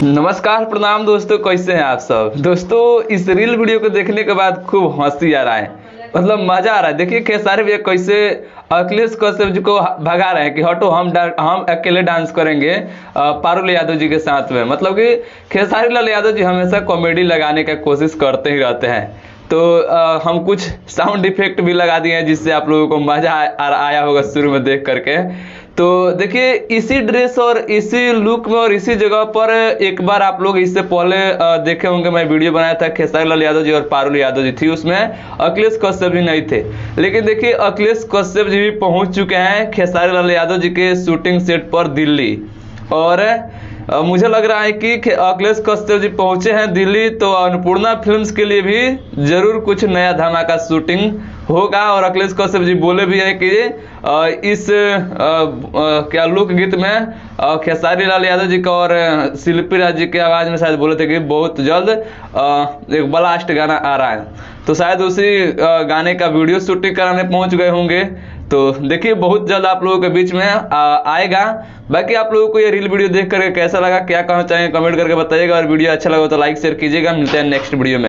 नमस्कार प्रणाम दोस्तों, कैसे हैं आप सब। दोस्तों इस रील वीडियो को देखने के बाद खूब हंसी आ रहा है, मतलब मजा आ रहा है। देखिए खेसारी भैया कैसे अखिलेश कश्यप जी को भगा रहे हैं कि हटो हम अकेले डांस करेंगे पारुल यादव जी के साथ में। मतलब कि खेसारी लाल यादव जी हमेशा कॉमेडी लगाने का कोशिश करते ही रहते हैं। तो हम कुछ साउंड इफेक्ट भी लगा दिए हैं जिससे आप लोगों को मजा आया होगा शुरू में देख करके। तो देखिए इसी ड्रेस और इसी लुक में और इसी जगह पर एक बार आप लोग इससे पहले देखे होंगे, मैं वीडियो बनाया था खेसारी लाल यादव जी और पारुल यादव जी थी, उसमें अखिलेश कश्यप जी नहीं थे। लेकिन देखिए अखिलेश कश्यप जी भी पहुंच चुके हैं खेसारी लाल यादव जी के शूटिंग सेट पर दिल्ली। और मुझे लग रहा है कि अखिलेश कश्यप जी पहुंचे हैं दिल्ली तो अन्नपूर्णा फिल्म्स के लिए भी जरूर कुछ नया धमाका शूटिंग होगा। और अखिलेश कश्यप जी बोले भी हैं कि इस क्या लोक गीत में खेसारी लाल यादव जी का और शिल्पी राज जी के आवाज़ में शायद बोले थे कि बहुत जल्द एक ब्लास्ट गाना आ रहा है। तो शायद उसी गाने का वीडियो शूटिंग कराने पहुंच गए होंगे। तो देखिए बहुत जल्द आप लोगों के बीच में आएगा। बाकी आप लोगों को ये रील वीडियो देख करके कैसा लगा, क्या कहना चाहेंगे कमेंट करके बताइएगा। और वीडियो अच्छा लगा तो लाइक शेयर कीजिएगा। मिलते हैं नेक्स्ट वीडियो में।